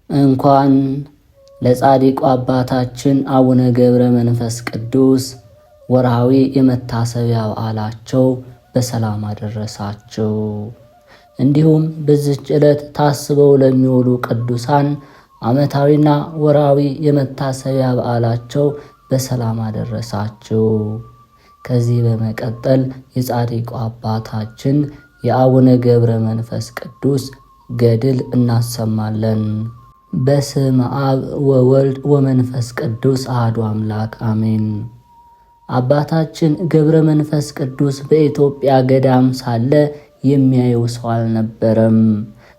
እንኳን ለጻድቁ አባታችን አቡነ ገብረ መንፈስ ቅዱስ ወርሃዊ የመታሰቢያ በዓላቸው በሰላም አደረሳቸው። እንዲሁም በዚህች ዕለት ታስበው ለሚውሉ ቅዱሳን ዓመታዊና ወርሃዊ የመታሰቢያ በዓላቸው በሰላም አደረሳቸው። ከዚህ በመቀጠል የጻድቁ አባታችን የአቡነ ገብረ መንፈስ ቅዱስ ገድል እናሰማለን። በስመ አብ ወወልድ ወመንፈስ ቅዱስ አሐዱ አምላክ አሜን። አባታችን ገብረ መንፈስ ቅዱስ በኢትዮጵያ ገዳም ሳለ የሚያየው ሰው አልነበረም።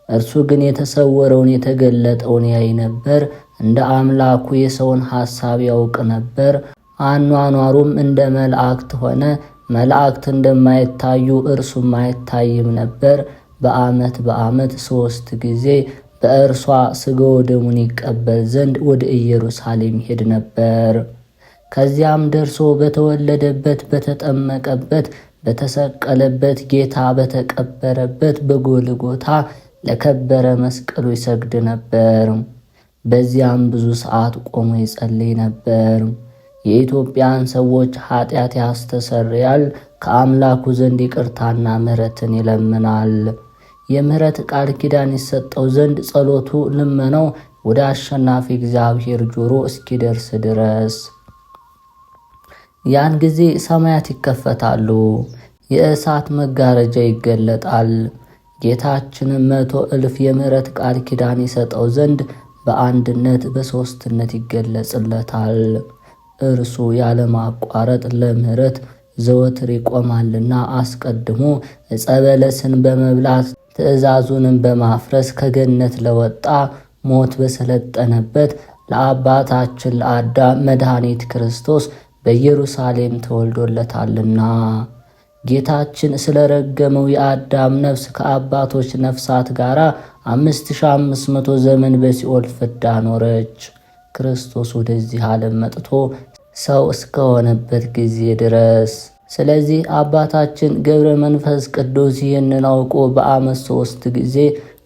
እርሱ ግን የተሰወረውን የተገለጠውን ያይ ነበር። እንደ አምላኩ የሰውን ሐሳብ ያውቅ ነበር። አኗኗሩም እንደ መላእክት ሆነ። መላእክት እንደማይታዩ እርሱም አይታይም ነበር። በዓመት 3 ጊዜ በእርሷ ሥጋው ደሙን ይቀበል ዘንድ ወደ ኢየሩሳሌም ሄድ ነበር። ከዚያም ደርሶ በተወለደበት፣ በተጠመቀበት፣ በተሰቀለበት፣ ጌታ በተቀበረበት በጎልጎታ ለከበረ መስቀሉ ይሰግድ ነበር። በዚያም ብዙ ሰዓት ቆሞ ይጸልይ ነበር። የኢትዮጵያን ሰዎች ኃጢአት ያስተሰርያል፣ ከአምላኩ ዘንድ ይቅርታና ምሕረትን ይለምናል። የምሕረት ቃል ኪዳን ይሰጠው ዘንድ ጸሎቱ፣ ልመናው ወደ አሸናፊ እግዚአብሔር ጆሮ እስኪደርስ ድረስ ያን ጊዜ ሰማያት ይከፈታሉ፣ የእሳት መጋረጃ ይገለጣል። ጌታችንም 100,000 የምሕረት ቃል ኪዳን ይሰጠው ዘንድ በአንድነት በሦስትነት ይገለጽለታል። እርሱ ያለማቋረጥ ለምሕረት ዘወትር ይቆማልና አስቀድሞ ዕፀ በለስን በመብላት ትእዛዙንም በማፍረስ ከገነት ለወጣ ሞት በሰለጠነበት ለአባታችን ለአዳም መድኃኒት ክርስቶስ በኢየሩሳሌም ተወልዶለታልና። ጌታችን ስለረገመው የአዳም ነፍስ ከአባቶች ነፍሳት ጋር 5500 ዘመን በሲኦል ፍዳ ኖረች። ክርስቶስ ወደዚህ ዓለም መጥቶ ሰው እስከሆነበት ጊዜ ድረስ። ስለዚህ አባታችን ገብረ መንፈስ ቅዱስ ይህንን አውቆ በዓመት 3 ጊዜ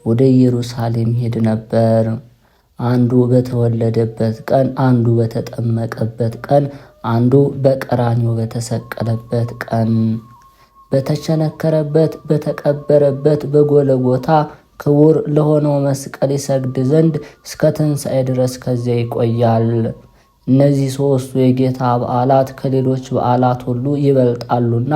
ወደ ኢየሩሳሌም ሄድ ነበር። አንዱ በተወለደበት ቀን፣ አንዱ በተጠመቀበት ቀን፣ አንዱ በቀራንዮ በተሰቀለበት ቀን። በተቸነከረበት በተቀበረበት በጎለጎታ ክቡር ለሆነው መስቀል ይሰግድ ዘንድ እስከ ትንሣኤ ድረስ ከዚያ ይቆያል። እነዚህ 3ቱ የጌታ በዓላት ከሌሎች በዓላት ሁሉ ይበልጣሉና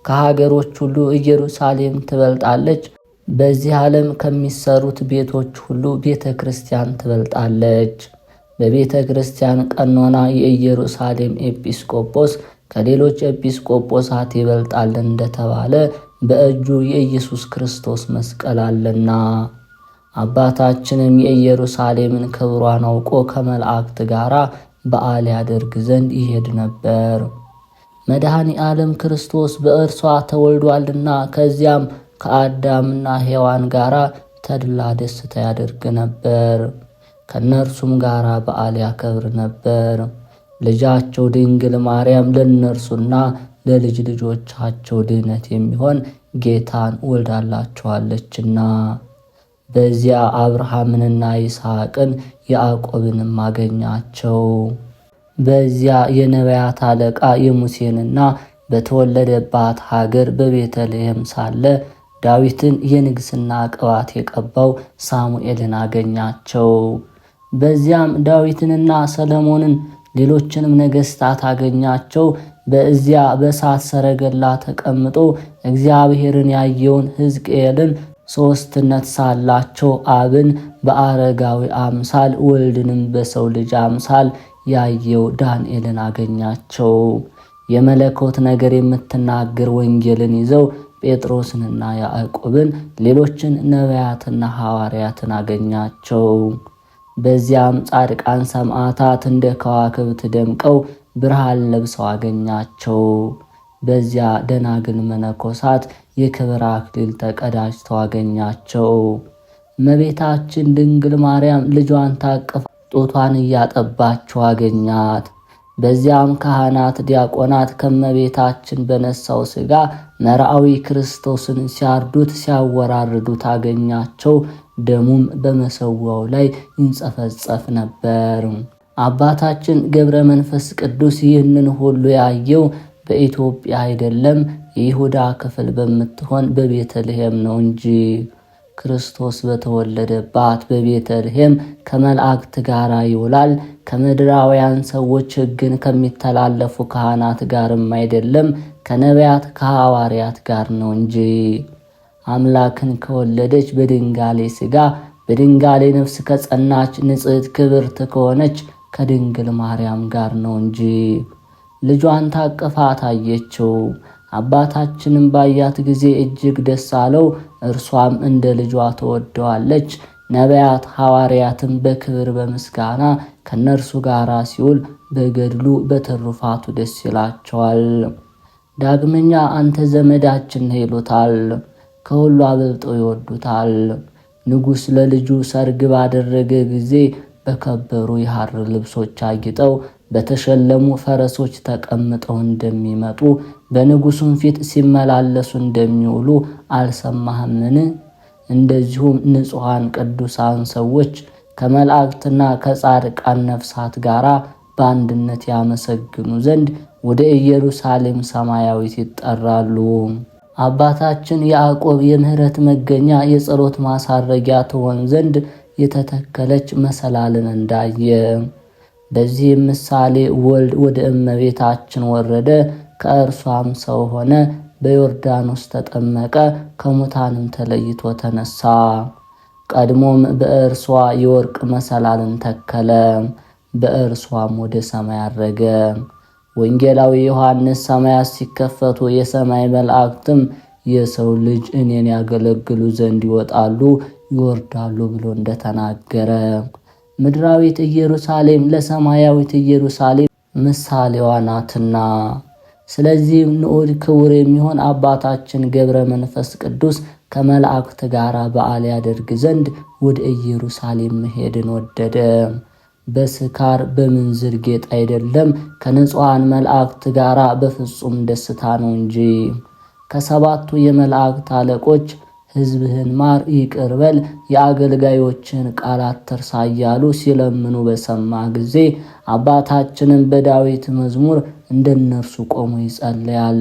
ከሀገሮች ሁሉ ኢየሩሳሌም ትበልጣለች። በዚህ ዓለም ከሚሰሩት ቤቶች ሁሉ ቤተ ክርስቲያን ትበልጣለች። በቤተ ክርስቲያን ቀኖና የኢየሩሳሌም ኤጲስቆጶስ ከሌሎች ኤጲስቆጶሳት ይበልጣል እንደተባለ በእጁ የኢየሱስ ክርስቶስ መስቀል አለና። አባታችንም የኢየሩሳሌምን ክብሯን አውቆ ከመላእክት ጋር በዓል ያደርግ ዘንድ ይሄድ ነበር። መድኃኔ ዓለም ክርስቶስ በእርሷ ተወልዷልና ከዚያም ከአዳምና ሔዋን ጋር ተድላ ደስታ ያደርግ ነበር። ከነርሱም ጋር በዓል ያከብር ነበር። ልጃቸው ድንግል ማርያም ለነርሱና ለልጅ ልጆቻቸው ድህነት የሚሆን ጌታን ወልዳላቸዋለችና። በዚያ አብርሃምንና ይስሐቅን ያዕቆብንም አገኛቸው። በዚያ የነቢያት አለቃ የሙሴንና በተወለደባት ሀገር በቤተልሔም ሳለ ዳዊትን የንግሥና ቅባት የቀባው ሳሙኤልን አገኛቸው። በዚያም ዳዊትንና ሰለሞንን ሌሎችንም ነገሥታት አገኛቸው። በዚያ በእሳት ሰረገላ ተቀምጦ እግዚአብሔርን ያየውን ሕዝቅኤልን ሦስትነት ሳላቸው አብን በአረጋዊ አምሳል ወልድንም በሰው ልጅ አምሳል ያየው ዳንኤልን አገኛቸው። የመለኮት ነገር የምትናገር ወንጌልን ይዘው ጴጥሮስንና ያዕቆብን ሌሎችን ነቢያትና ሐዋርያትን አገኛቸው። በዚያም ጻድቃን ሰማዕታት እንደ ከዋክብት ደምቀው ብርሃን ለብሰው አገኛቸው። በዚያ ደናግል መነኮሳት የክብር አክሊል ተቀዳጅተው አገኛቸው። እመቤታችን ድንግል ማርያም ልጇን ታቅፋ ጡቷን እያጠባቸው አገኛት። በዚያም ካህናት ዲያቆናት ከእመቤታችን በነሳው ሥጋ መርአዊ ክርስቶስን ሲያርዱት ሲያወራርዱት አገኛቸው። ደሙም በመሰዊያው ላይ ይንጸፈጸፍ ነበር። አባታችን ገብረ መንፈስ ቅዱስ ይህንን ሁሉ ያየው በኢትዮጵያ አይደለም፣ የይሁዳ ክፍል በምትሆን በቤተልሔም ነው እንጂ። ክርስቶስ በተወለደባት በቤተልሔም ከመላእክት ጋር ይውላል። ከምድራውያን ሰዎች ሕግን ከሚተላለፉ ካህናት ጋርም አይደለም፣ ከነቢያት ከሐዋርያት ጋር ነው እንጂ። አምላክን ከወለደች በድንጋሌ ሥጋ በድንጋሌ ነፍስ ከጸናች ንጽሕት ክብርት ከሆነች ከድንግል ማርያም ጋር ነው እንጂ። ልጇን ታቅፋ ታየችው። አባታችንም ባያት ጊዜ እጅግ ደስ አለው። እርሷም እንደ ልጇ ተወደዋለች። ነቢያት ሐዋርያትም በክብር በምስጋና ከነርሱ ጋር ሲውል በገድሉ በትሩፋቱ ደስ ይላቸዋል። ዳግመኛ አንተ ዘመዳችን ነህ ይሉታል። ከሁሉ አበልጠው ይወዱታል። ንጉሥ ለልጁ ሰርግ ባደረገ ጊዜ በከበሩ የሐር ልብሶች አጊጠው በተሸለሙ ፈረሶች ተቀምጠው እንደሚመጡ በንጉሡም ፊት ሲመላለሱ እንደሚውሉ አልሰማህምን? እንደዚሁም ንጹሐን ቅዱሳን ሰዎች ከመላእክትና ከጻድቃን ነፍሳት ጋር በአንድነት ያመሰግኑ ዘንድ ወደ ኢየሩሳሌም ሰማያዊት ይጠራሉ። አባታችን ያዕቆብ የምሕረት መገኛ የጸሎት ማሳረጊያ ትሆን ዘንድ የተተከለች መሰላልን እንዳየ፣ በዚህም ምሳሌ ወልድ ወደ እመቤታችን ወረደ፣ ከእርሷም ሰው ሆነ፣ በዮርዳኖስ ተጠመቀ፣ ከሙታንም ተለይቶ ተነሳ። ቀድሞም በእርሷ የወርቅ መሰላልን ተከለ፣ በእርሷም ወደ ሰማይ አረገ። ወንጌላዊ ዮሐንስ ሰማያት ሲከፈቱ የሰማይ መላእክትም የሰው ልጅ እኔን ያገለግሉ ዘንድ ይወጣሉ ይወርዳሉ ብሎ እንደተናገረ ምድራዊት ኢየሩሳሌም ለሰማያዊት ኢየሩሳሌም ምሳሌዋ ናትና፣ ስለዚህም ንዑድ ክቡር የሚሆን አባታችን ገብረ መንፈስ ቅዱስ ከመላእክት ጋር በዓል ያደርግ ዘንድ ወደ ኢየሩሳሌም መሄድን ወደደ። በስካር በምንዝር ጌጥ አይደለም፣ ከንጹሐን መላእክት ጋር በፍጹም ደስታ ነው እንጂ። ከሰባቱ የመላእክት አለቆች ሕዝብህን ማር፣ ይቅር በል፣ የአገልጋዮችን ቃል አትርሳ እያሉ ሲለምኑ በሰማ ጊዜ አባታችንም በዳዊት መዝሙር እንደነርሱ ቆሞ ይጸልያል።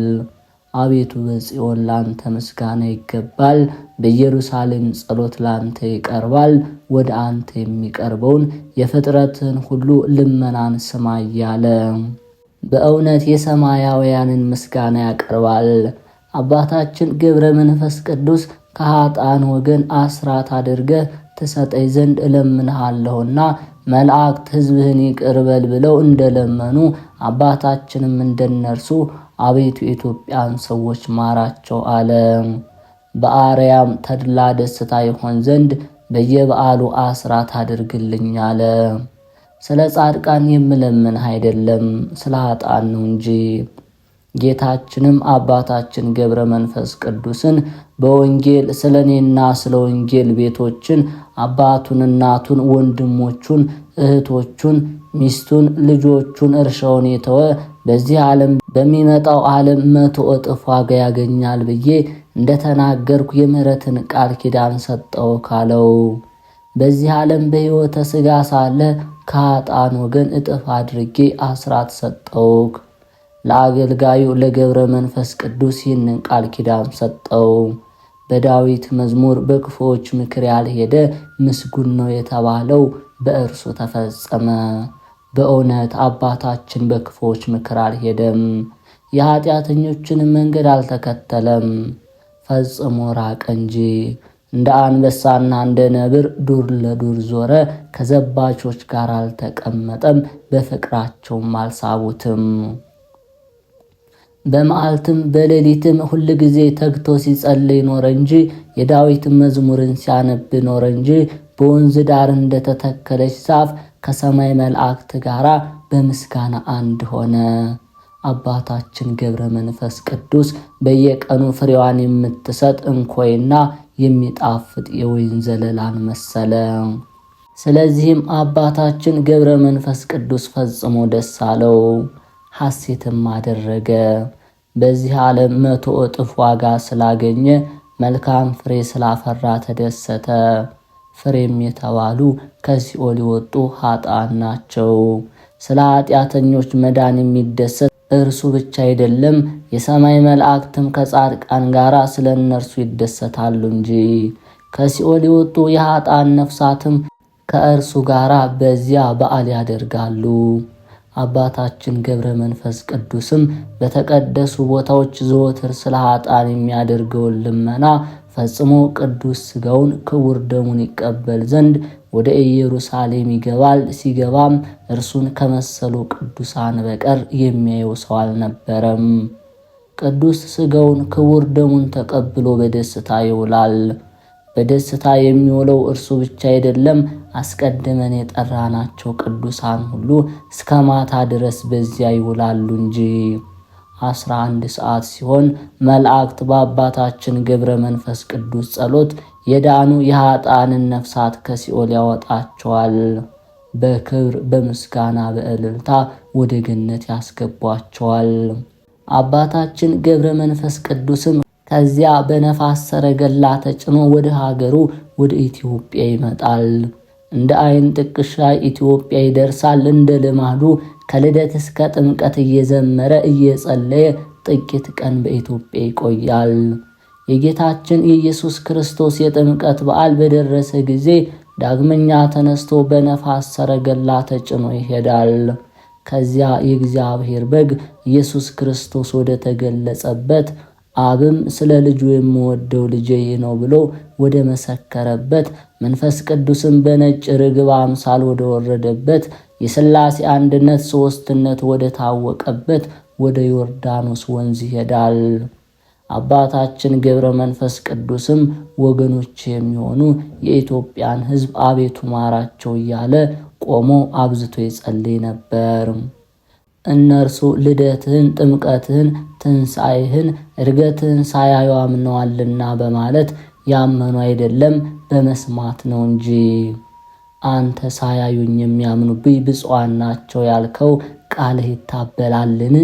አቤቱ በጽዮን ላንተ ምስጋና ይገባል፣ በኢየሩሳሌም ጸሎት ላንተ ይቀርባል። ወደ አንተ የሚቀርበውን የፍጥረትን ሁሉ ልመናን ስማ እያለ በእውነት የሰማያውያንን ምስጋና ያቀርባል። አባታችን ገብረ መንፈስ ቅዱስ ከኃጥአን ወገን አስራት አድርገህ ትሰጠኝ ዘንድ እለምንሃለሁና መላእክት ሕዝብህን ይቅር በል ብለው እንደለመኑ አባታችንም እንደነርሱ አቤቱ የኢትዮጵያን ሰዎች ማራቸው አለ። በአርያም ተድላ ደስታ ይሆን ዘንድ በየበዓሉ አስራት አድርግልኝ አለ። ስለ ጻድቃን የምለምን አይደለም፣ ስለ ኃጥአን ነው እንጂ። ጌታችንም አባታችን ገብረ መንፈስ ቅዱስን በወንጌል ስለ እኔና ስለ ወንጌል ቤቶችን አባቱን፣ እናቱን፣ ወንድሞቹን፣ እህቶቹን፣ ሚስቱን፣ ልጆቹን፣ እርሻውን የተወ በዚህ ዓለም በሚመጣው ዓለም 100 እጥፍ ዋጋ ያገኛል ብዬ እንደተናገርኩ የምሕረትን ቃል ኪዳን ሰጠው ካለው፣ በዚህ ዓለም በሕይወተ ሥጋ ሳለ ከኃጥአን ወገን እጥፍ አድርጌ አስራት ሰጠውክ። ለአገልጋዩ ለገብረ መንፈስ ቅዱስ ይህንን ቃል ኪዳን ሰጠው። በዳዊት መዝሙር በክፉዎች ምክር ያልሄደ ምስጉን ነው የተባለው በእርሱ ተፈጸመ። በእውነት አባታችን በክፉዎች ምክር አልሄደም፣ የኃጢአተኞችን መንገድ አልተከተለም፣ ፈጽሞ ራቀ እንጂ። እንደ አንበሳና እንደ ነብር ዱር ለዱር ዞረ፣ ከዘባቾች ጋር አልተቀመጠም፣ በፍቅራቸውም አልሳቡትም። በመዓልትም በሌሊትም ሁል ጊዜ ተግቶ ሲጸልይ ኖረ እንጂ፣ የዳዊት መዝሙርን ሲያነብ ኖረ እንጂ። በወንዝ ዳር እንደተተከለች ዛፍ ከሰማይ መላእክት ጋር በምስጋና አንድ ሆነ። አባታችን ገብረ መንፈስ ቅዱስ በየቀኑ ፍሬዋን የምትሰጥ እንኮይና የሚጣፍጥ የወይን ዘለላን መሰለ። ስለዚህም አባታችን ገብረ መንፈስ ቅዱስ ፈጽሞ ደስ አለው፣ ሐሴትም አደረገ። በዚህ ዓለም 100 እጥፍ ዋጋ ስላገኘ መልካም ፍሬ ስላፈራ ተደሰተ። ፍሬም የተባሉ ከሲኦል የወጡ ኃጥአን ናቸው። ስለ ኃጢአተኞች መዳን የሚደሰት እርሱ ብቻ አይደለም፣ የሰማይ መላእክትም ከጻድቃን ጋር ስለ እነርሱ ይደሰታሉ እንጂ። ከሲኦል የወጡ የኃጥአን ነፍሳትም ከእርሱ ጋር በዚያ በዓል ያደርጋሉ። አባታችን ገብረ መንፈስ ቅዱስም በተቀደሱ ቦታዎች ዘወትር ስለ ኃጥአን የሚያደርገውን ልመና ፈጽሞ ቅዱስ ሥጋውን ክቡር ደሙን ይቀበል ዘንድ ወደ ኢየሩሳሌም ይገባል። ሲገባም እርሱን ከመሰሉ ቅዱሳን በቀር የሚያየው ሰው አልነበረም። ቅዱስ ሥጋውን ክቡር ደሙን ተቀብሎ በደስታ ይውላል። በደስታ የሚውለው እርሱ ብቻ አይደለም፣ አስቀድመን የጠራናቸው ቅዱሳን ሁሉ እስከ ማታ ድረስ በዚያ ይውላሉ እንጂ። 11 ሰዓት ሲሆን መላእክት በአባታችን ገብረ መንፈስ ቅዱስ ጸሎት የዳኑ የኃጥአንን ነፍሳት ከሲኦል ያወጣቸዋል። በክብር በምስጋና በእልልታ ወደ ገነት ያስገቧቸዋል። አባታችን ገብረ መንፈስ ቅዱስም ከዚያ በነፋስ ሰረገላ ተጭኖ ወደ ሀገሩ ወደ ኢትዮጵያ ይመጣል። እንደ አይን ጥቅሻ ኢትዮጵያ ይደርሳል። እንደ ልማዱ ከልደት እስከ ጥምቀት እየዘመረ እየጸለየ ጥቂት ቀን በኢትዮጵያ ይቆያል። የጌታችን የኢየሱስ ክርስቶስ የጥምቀት በዓል በደረሰ ጊዜ ዳግመኛ ተነስቶ በነፋስ ሰረገላ ተጭኖ ይሄዳል። ከዚያ የእግዚአብሔር በግ ኢየሱስ ክርስቶስ ወደ ተገለጸበት አብም ስለ ልጁ የምወደው ልጄ ነው ብሎ ወደ መሰከረበት፣ መንፈስ ቅዱስም በነጭ ርግብ አምሳል ወደ ወረደበት፣ የሥላሴ አንድነት ሦስትነት ወደ ታወቀበት ወደ ዮርዳኖስ ወንዝ ይሄዳል። አባታችን ገብረ መንፈስ ቅዱስም ወገኖች የሚሆኑ የኢትዮጵያን ሕዝብ አቤቱ ማራቸው እያለ ቆሞ አብዝቶ ይጸልይ ነበር። እነርሱ ልደትህን፣ ጥምቀትህን፣ ትንሣኤህን፣ ዕርገትህን ሳያዩ አምነዋልና በማለት ያመኑ አይደለም በመስማት ነው እንጂ። አንተ ሳያዩኝ የሚያምኑብኝ ብፁዓን ናቸው ያልከው ቃልህ ይታበላልን?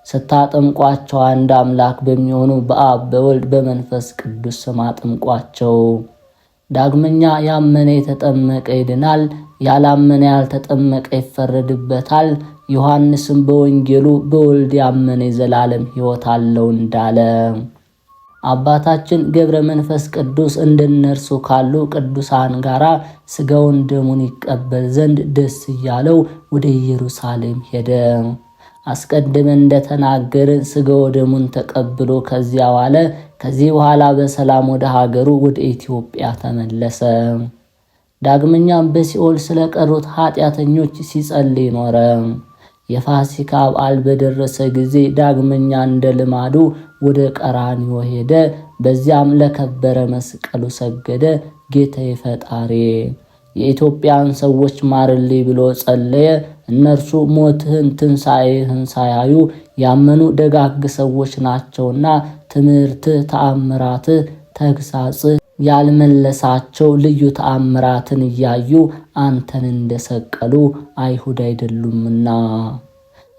ስታጠምቋቸው አንድ አምላክ በሚሆኑ በአብ በወልድ በመንፈስ ቅዱስ ስም አጥምቋቸው። ዳግመኛ ያመነ የተጠመቀ ይድናል፣ ያላመነ ያልተጠመቀ ይፈረድበታል። ዮሐንስም በወንጌሉ በወልድ ያመነ የዘላለም ሕይወት አለው እንዳለ አባታችን ገብረ መንፈስ ቅዱስ እንደነርሱ ካሉ ቅዱሳን ጋራ ሥጋውን ደሙን ይቀበል ዘንድ ደስ እያለው ወደ ኢየሩሳሌም ሄደ። አስቀድመን እንደተናገርን ሥጋው ደሙን ተቀብሎ ከዚያ ዋለ። ከዚህ በኋላ በሰላም ወደ ሀገሩ ወደ ኢትዮጵያ ተመለሰ። ዳግመኛም በሲኦል ስለቀሩት ኃጢአተኞች ሲጸልይ ኖረ። የፋሲካ በዓል በደረሰ ጊዜ ዳግመኛ እንደ ልማዱ ወደ ቀራንዮ ሄደ። በዚያም ለከበረ መስቀሉ ሰገደ። ጌታዬ ፈጣሪ የኢትዮጵያን ሰዎች ማርልኝ ብሎ ጸለየ። እነርሱ ሞትህን ትንሣኤህን ሳያዩ ያመኑ ደጋግ ሰዎች ናቸውና ትምህርትህ፣ ተአምራትህ፣ ተግሳጽህ ያልመለሳቸው ልዩ ተአምራትን እያዩ አንተን እንደሰቀሉ አይሁድ አይደሉምና።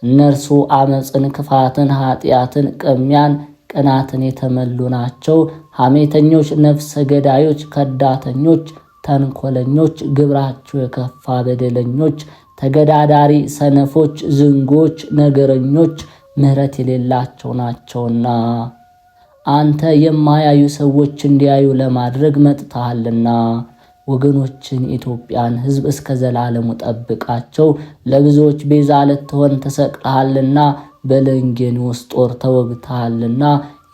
እነርሱ አመፅን፣ ክፋትን፣ ኃጢአትን፣ ቅሚያን፣ ቅናትን የተመሉ ናቸው። ሐሜተኞች፣ ነፍሰ ገዳዮች፣ ከዳተኞች፣ ተንኮለኞች፣ ግብራቸው የከፋ በደለኞች፣ ተገዳዳሪ፣ ሰነፎች፣ ዝንጎች፣ ነገረኞች፣ ምሕረት የሌላቸው ናቸውና አንተ የማያዩ ሰዎች እንዲያዩ ለማድረግ መጥተሃልና ወገኖችን ኢትዮጵያን ሕዝብ እስከ ዘላለሙ ጠብቃቸው። ለብዙዎች ቤዛ ልትሆን ተሰቅለሃልና በለንጌኖስ ጦር ተወግተሃልና።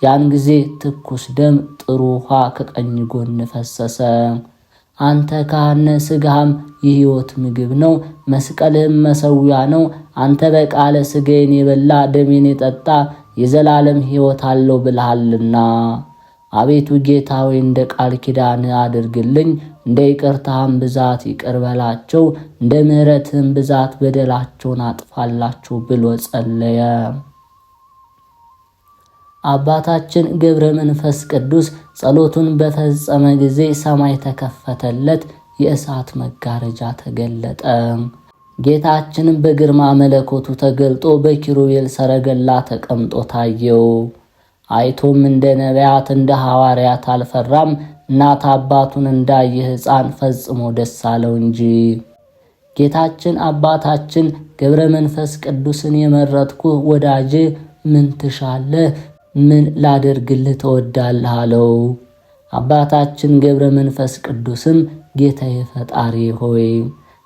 ያን ጊዜ ትኩስ ደም ጥሩ ውሃ ከቀኝ ጎን ፈሰሰ። አንተ ካህነ ሥጋህም የሕይወት ምግብ ነው፣ መስቀልህም መሠዊያ ነው። አንተ በቃለ ሥጋዬን የበላ ደሜን የጠጣ የዘላለም ሕይወት አለው ብለሃልና አቤቱ ጌታ ሆይ እንደ ቃል ኪዳን አድርግልኝ። እንደ ይቅርታህም ብዛት ይቅር በላቸው፣ እንደ ምሕረትህም ብዛት በደላቸውን አጥፋላቸው ብሎ ጸለየ። አባታችን ገብረ መንፈስ ቅዱስ ጸሎቱን በፈጸመ ጊዜ ሰማይ ተከፈተለት፣ የእሳት መጋረጃ ተገለጠ። ጌታችንም በግርማ መለኮቱ ተገልጦ በኪሩቤል ሰረገላ ተቀምጦ ታየው። አይቶም እንደ ነቢያት እንደ ሐዋርያት አልፈራም። እናት አባቱን እንዳየ ሕፃን ፈጽሞ ደስ አለው እንጂ። ጌታችን አባታችን ገብረ መንፈስ ቅዱስን የመረጥኩህ ወዳጄ ምን ትሻለህ? ምን ላደርግልህ ትወዳለህ? አለው። አባታችን ገብረ መንፈስ ቅዱስም ጌታዬ ፈጣሪ ሆይ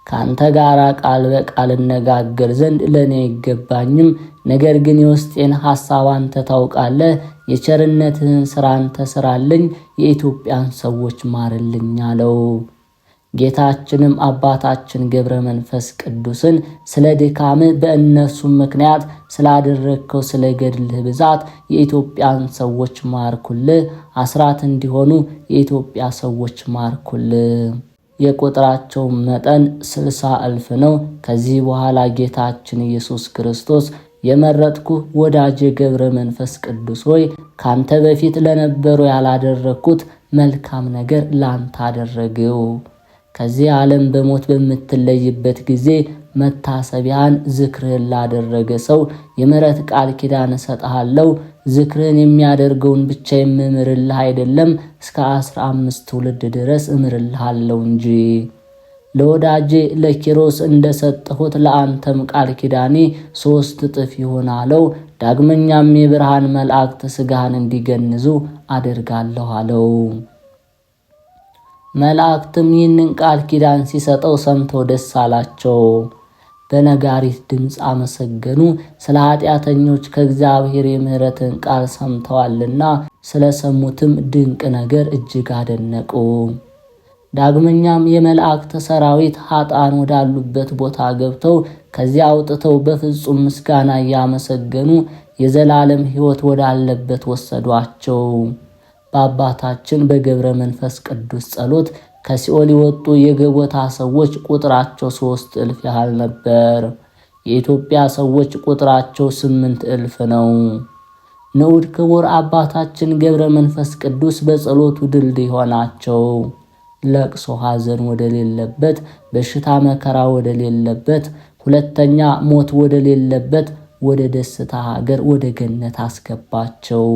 ካንተ ጋር ቃል በቃል እነጋገር ዘንድ ለእኔ አይገባኝም። ነገር ግን የውስጤን ሐሳብ አንተ ታውቃለህ። የቸርነትህን ሥራ አንተ ሥራልኝ፣ የኢትዮጵያን ሰዎች ማርልኝ አለው። ጌታችንም አባታችን ገብረ መንፈስ ቅዱስን ስለ ድካምህ በእነርሱም ምክንያት ስላደረግከው ስለ ገድልህ ብዛት የኢትዮጵያን ሰዎች ማርኩልህ፣ አስራት እንዲሆኑ የኢትዮጵያ ሰዎች ማርኩልህ። የቁጥራቸው መጠን 60,000 ነው። ከዚህ በኋላ ጌታችን ኢየሱስ ክርስቶስ የመረጥኩህ ወዳጄ ገብረ መንፈስ ቅዱስ ሆይ ካንተ በፊት ለነበሩ ያላደረግኩት መልካም ነገር ላንተ አደረግው። ከዚህ ዓለም በሞት በምትለይበት ጊዜ መታሰቢያን ዝክርህን ላደረገ ሰው የምሕረት ቃል ኪዳን እሰጥሃለሁ። ዝክርህን የሚያደርገውን ብቻ የምምርልህ አይደለም፣ እስከ 15 ትውልድ ድረስ እምርልሃለሁ እንጂ። ለወዳጄ ለኪሮስ እንደሰጠሁት ለአንተም ቃል ኪዳኔ 3 እጥፍ ይሆን አለው። ዳግመኛም የብርሃን መላእክት ሥጋህን እንዲገንዙ አደርጋለሁ አለው። መላእክትም ይህንን ቃል ኪዳን ሲሰጠው ሰምተው ደስ አላቸው። በነጋሪት ድምፅ አመሰገኑ። ስለ ኃጢአተኞች ከእግዚአብሔር የምሕረትን ቃል ሰምተዋልና ስለሰሙትም ድንቅ ነገር እጅግ አደነቁ። ዳግመኛም የመላእክት ሰራዊት ኃጥአን ወዳሉበት ቦታ ገብተው ከዚያ አውጥተው በፍጹም ምስጋና እያመሰገኑ የዘላለም ሕይወት ወዳለበት ወሰዷቸው። በአባታችን በገብረ መንፈስ ቅዱስ ጸሎት ከሲኦል የወጡ የገቦታ ሰዎች ቁጥራቸው 3,000 ያህል ነበር። የኢትዮጵያ ሰዎች ቁጥራቸው 8,000 ነው። ንዑድ ክቡር አባታችን ገብረ መንፈስ ቅዱስ በጸሎቱ ድልድይ ሆናቸው። ለቅሶ ሐዘን ወደሌለበት፣ በሽታ መከራ ወደሌለበት፣ ሁለተኛ ሞት ወደሌለበት ወደ ደስታ ሀገር ወደ ገነት አስገባቸው።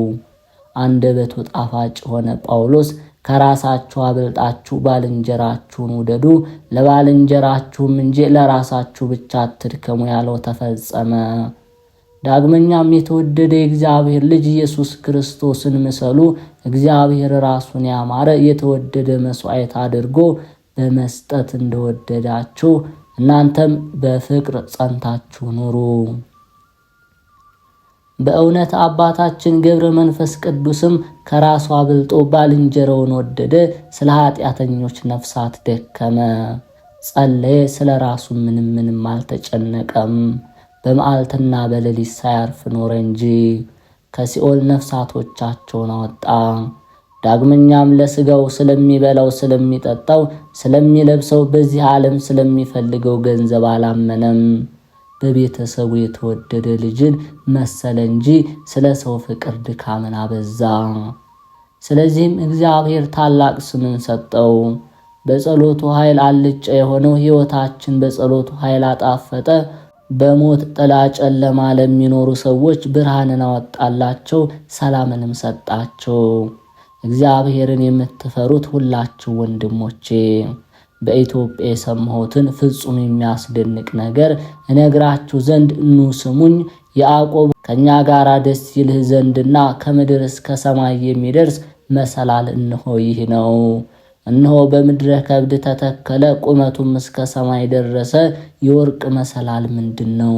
አንደበቱ ጣፋጭ ሆነ ጳውሎስ ከራሳችሁ አበልጣችሁ ባልንጀራችሁን ውደዱ፣ ለባልንጀራችሁም እንጂ ለራሳችሁ ብቻ አትድከሙ ያለው ተፈጸመ። ዳግመኛም የተወደደ የእግዚአብሔር ልጅ ኢየሱስ ክርስቶስን ምሰሉ። እግዚአብሔር ራሱን ያማረ የተወደደ መስዋዕት አድርጎ በመስጠት እንደወደዳችሁ እናንተም በፍቅር ጸንታችሁ ኑሩ። በእውነት አባታችን ገብረ መንፈስ ቅዱስም ከራሱ አብልጦ ባልንጀራውን ወደደ። ስለ ኃጢአተኞች ነፍሳት ደከመ፣ ጸለየ። ስለ ራሱ ምንም አልተጨነቀም። በመዓልትና በሌሊት ሳያርፍ ኖረ እንጂ ከሲኦል ነፍሳቶቻቸውን አወጣ። ዳግመኛም ለሥጋው ስለሚበላው፣ ስለሚጠጣው፣ ስለሚለብሰው በዚህ ዓለም ስለሚፈልገው ገንዘብ አላመነም። በቤተሰቡ የተወደደ ልጅን መሰለ እንጂ ስለ ሰው ፍቅር ድካምን አበዛ። ስለዚህም እግዚአብሔር ታላቅ ስምን ሰጠው። በጸሎቱ ኃይል አልጫ የሆነው ሕይወታችን በጸሎቱ ኃይል አጣፈጠ። በሞት ጥላ ጨለማ ለሚኖሩ ሰዎች ብርሃንን አወጣላቸው፣ ሰላምንም ሰጣቸው። እግዚአብሔርን የምትፈሩት ሁላችሁ ወንድሞቼ በኢትዮጵያ የሰማሁትን ፍጹም የሚያስደንቅ ነገር እነግራችሁ ዘንድ ኑ ስሙኝ። ያዕቆብ ከኛ ጋር ደስ ይልህ ዘንድና ከምድር እስከ ሰማይ የሚደርስ መሰላል እነሆ ይህ ነው። እነሆ በምድረ ከብድ ተተከለ፣ ቁመቱም እስከ ሰማይ ደረሰ። የወርቅ መሰላል ምንድን ነው?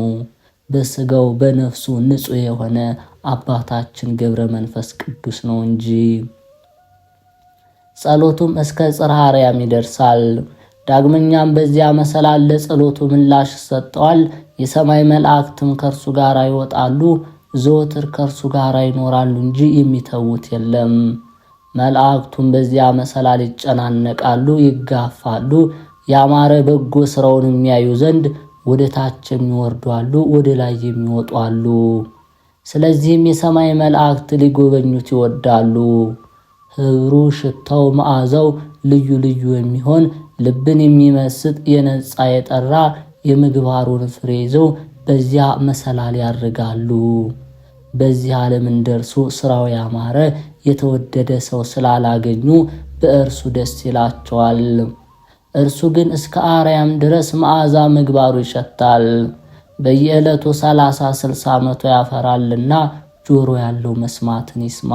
በሥጋው በነፍሱ ንጹሕ የሆነ አባታችን ገብረ መንፈስ ቅዱስ ነው እንጂ። ጸሎቱም እስከ ጽርሐ አርያም ይደርሳል። ዳግመኛም በዚያ መሰላል ለጸሎቱ ምላሽ ሰጠዋል። የሰማይ መላእክትም ከእርሱ ጋር ይወጣሉ፣ ዘወትር ከእርሱ ጋር ይኖራሉ እንጂ የሚተዉት የለም። መላእክቱም በዚያ መሰላል ይጨናነቃሉ፣ ይጋፋሉ። ያማረ በጎ ሥራውን የሚያዩ ዘንድ ወደ ታች የሚወርዱ አሉ፣ ወደ ላይ የሚወጡ አሉ። ስለዚህም የሰማይ መላእክት ሊጎበኙት ይወዳሉ። ኅብሩ፣ ሽታው፣ መዓዛው ልዩ ልዩ የሚሆን ልብን የሚመስጥ የነጻ የጠራ የምግባሩን ፍሬ ይዘው በዚያ መሰላል ያርጋሉ። በዚህ ዓለም እንደርሱ ሥራው ያማረ የተወደደ ሰው ስላላገኙ በእርሱ ደስ ይላቸዋል። እርሱ ግን እስከ አርያም ድረስ መዓዛ ምግባሩ ይሸታል። በየዕለቱ 30-60 መቶ ያፈራልና ጆሮ ያለው መስማትን ይስማ።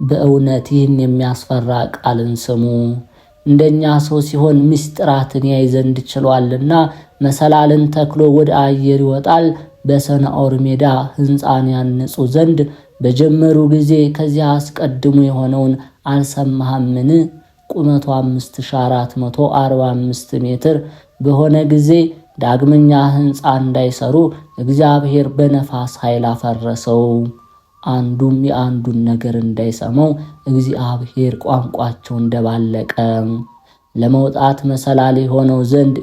በእውነት ይህን የሚያስፈራ ቃልን ስሙ። እንደኛ ሰው ሲሆን ምስጢራትን ያይ ዘንድ ችሏልና መሰላልን ተክሎ ወደ አየር ይወጣል። በሰናዖር ሜዳ ሕንፃን ያንጹ ዘንድ በጀመሩ ጊዜ ከዚያ አስቀድሞ የሆነውን አልሰማህምን? ቁመቱ 5445 ሜትር በሆነ ጊዜ ዳግመኛ ሕንፃ እንዳይሰሩ እግዚአብሔር በነፋስ ኃይል አፈረሰው። አንዱም የአንዱን ነገር እንዳይሰማው እግዚአብሔር ቋንቋቸው እንደባለቀ። ለመውጣት መሰላል የሆነው ዘንድ